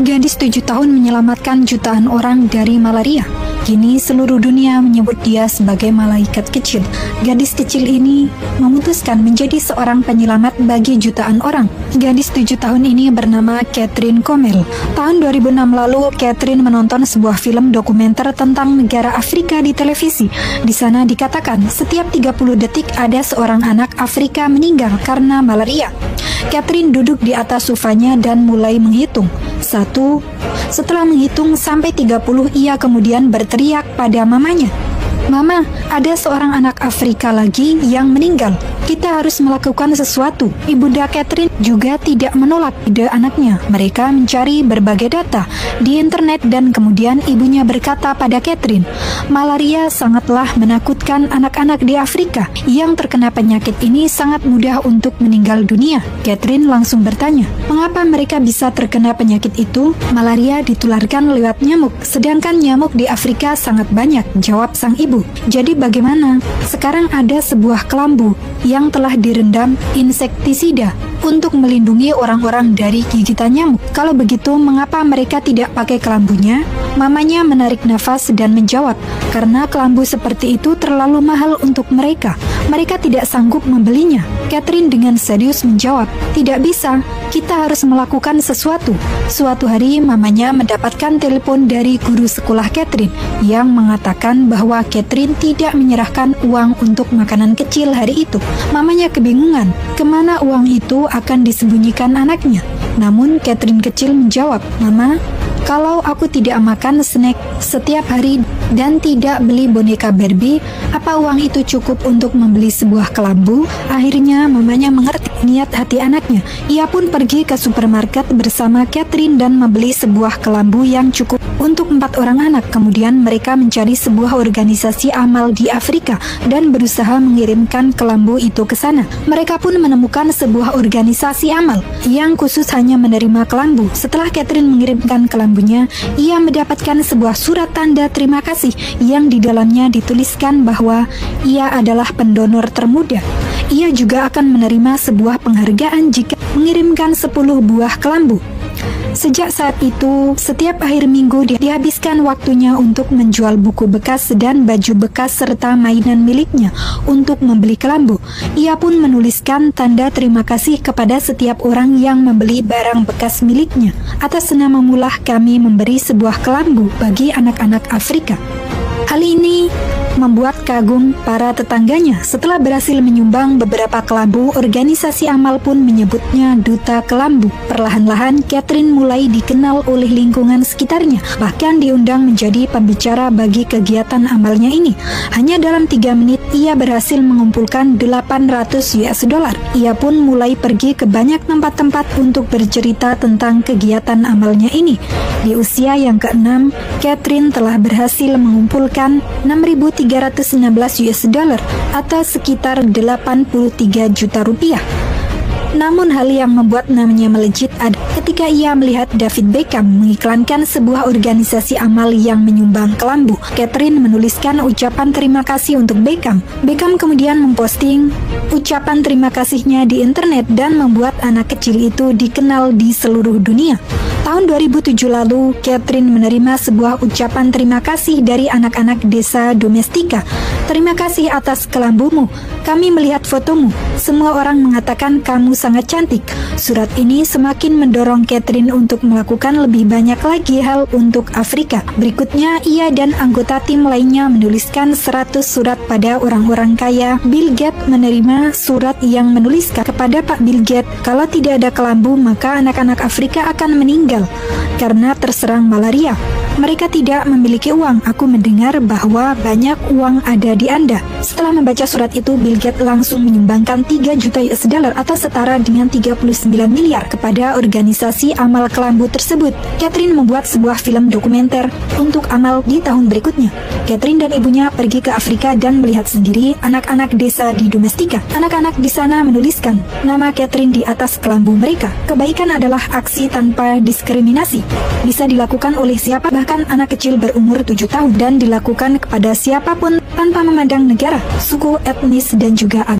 Gadis 7 tahun menyelamatkan jutaan orang dari malaria. Kini seluruh dunia menyebut dia sebagai malaikat kecil. Gadis kecil ini memutuskan menjadi seorang penyelamat bagi jutaan orang. Gadis 7 tahun ini bernama Catherine Comel. Tahun 2006 lalu, Catherine menonton sebuah film dokumenter tentang negara Afrika di televisi. Di sana dikatakan setiap 30 detik ada seorang anak Afrika meninggal karena malaria. Catherine duduk di atas sofanya dan mulai menghitung. 1. Setelah menghitung sampai 30, ia kemudian berteriak pada mamanya, "Mama, ada seorang anak Afrika lagi yang meninggal. Kita harus melakukan sesuatu." Ibunda Catherine juga tidak menolak ide anaknya. Mereka mencari berbagai data di internet dan kemudian ibunya berkata pada Catherine, "Malaria sangatlah menakutkan anak-anak di Afrika. Yang terkena penyakit ini sangat mudah untuk meninggal dunia." Catherine langsung bertanya, "Mengapa mereka bisa terkena penyakit itu?" "Malaria ditularkan lewat nyamuk, sedangkan nyamuk di Afrika sangat banyak," jawab sang ibu. "Jadi bagaimana?" "Sekarang ada sebuah kelambu yang telah direndam insektisida untuk melindungi orang-orang dari gigitan nyamuk. Kalau begitu, mengapa mereka tidak pakai kelambunya?" Mamanya menarik nafas dan menjawab, "Karena kelambu seperti itu terlalu mahal untuk mereka. Mereka tidak sanggup membelinya." Catherine dengan serius menjawab, "Tidak bisa, kita harus melakukan sesuatu." Suatu hari, mamanya mendapatkan telepon dari guru sekolah Catherine yang mengatakan bahwa Catherine tidak menyerahkan uang untuk makanan kecil hari itu. Mamanya kebingungan, kemana uang itu akan disembunyikan anaknya. Namun Catherine kecil menjawab, "Mama, kalau aku tidak makan snack setiap hari dan tidak beli boneka Barbie, apa uang itu cukup untuk membeli sebuah kelambu?" Akhirnya mamanya mengerti niat hati anaknya. Ia pun pergi ke supermarket bersama Catherine dan membeli sebuah kelambu yang cukup untuk 4 orang anak. Kemudian mereka mencari sebuah organisasi amal di Afrika dan berusaha mengirimkan kelambu itu ke sana. Mereka pun menemukan sebuah organisasi amal yang khusus hanya menerima kelambu. Setelah Catherine mengirimkan kelambunya, ia mendapatkan sebuah surat tanda terima kasih yang di dalamnya dituliskan bahwa ia adalah pendonor termuda. Ia juga akan menerima sebuah penghargaan jika mengirimkan 10 buah kelambu. Sejak saat itu, setiap akhir minggu dihabiskan waktunya untuk menjual buku bekas dan baju bekas serta mainan miliknya untuk membeli kelambu. Ia pun menuliskan tanda terima kasih kepada setiap orang yang membeli barang bekas miliknya. "Atas nama mulah kami memberi sebuah kelambu bagi anak-anak Afrika." Hal ini membuat kagum para tetangganya. Setelah berhasil menyumbang beberapa kelambu, organisasi amal pun menyebutnya Duta Kelambu. Perlahan-lahan, Catherine mulai dikenal oleh lingkungan sekitarnya, bahkan diundang menjadi pembicara bagi kegiatan amalnya ini. Hanya dalam 3 menit, ia berhasil mengumpulkan $800. Ia pun mulai pergi ke banyak tempat-tempat untuk bercerita tentang kegiatan amalnya ini. Di usia yang ke-6, Catherine telah berhasil mengumpulkan $6.316 atau sekitar 83 juta rupiah. Namun hal yang membuat namanya melejit adalah ketika ia melihat David Beckham mengiklankan sebuah organisasi amal yang menyumbang kelambu. Catherine menuliskan ucapan terima kasih untuk Beckham. Beckham kemudian memposting ucapan terima kasihnya di internet dan membuat anak kecil itu dikenal di seluruh dunia. Tahun 2007 lalu, Catherine menerima sebuah ucapan terima kasih dari anak-anak desa Domestika. "Terima kasih atas kelambumu. Kami melihat fotomu. Semua orang mengatakan kamu sangat cantik." Surat ini semakin mendorong Catherine untuk melakukan lebih banyak lagi hal untuk Afrika. Berikutnya, ia dan anggota tim lainnya menuliskan 100 surat pada orang-orang kaya. Bill Gates menerima surat yang menuliskan kepada Pak Bill Gates, "Kalau tidak ada kelambu, maka anak-anak Afrika akan meninggal karena terserang malaria. Mereka tidak memiliki uang. Aku mendengar bahwa banyak uang ada di Anda." Setelah membaca surat itu, Bill Gates langsung menyumbangkan $3 juta atau setara dengan 39 miliar kepada organisasi amal kelambu tersebut. Catherine membuat sebuah film dokumenter untuk amal di tahun berikutnya. Catherine dan ibunya pergi ke Afrika dan melihat sendiri anak-anak desa di Domestika. Anak-anak di sana menuliskan nama Catherine di atas kelambu mereka. Kebaikan adalah aksi tanpa diskriminasi. Bisa dilakukan oleh siapa, bahkan anak kecil berumur 7 tahun, dan dilakukan kepada siapapun tanpa memandang negara, suku, etnis, dan juga agama.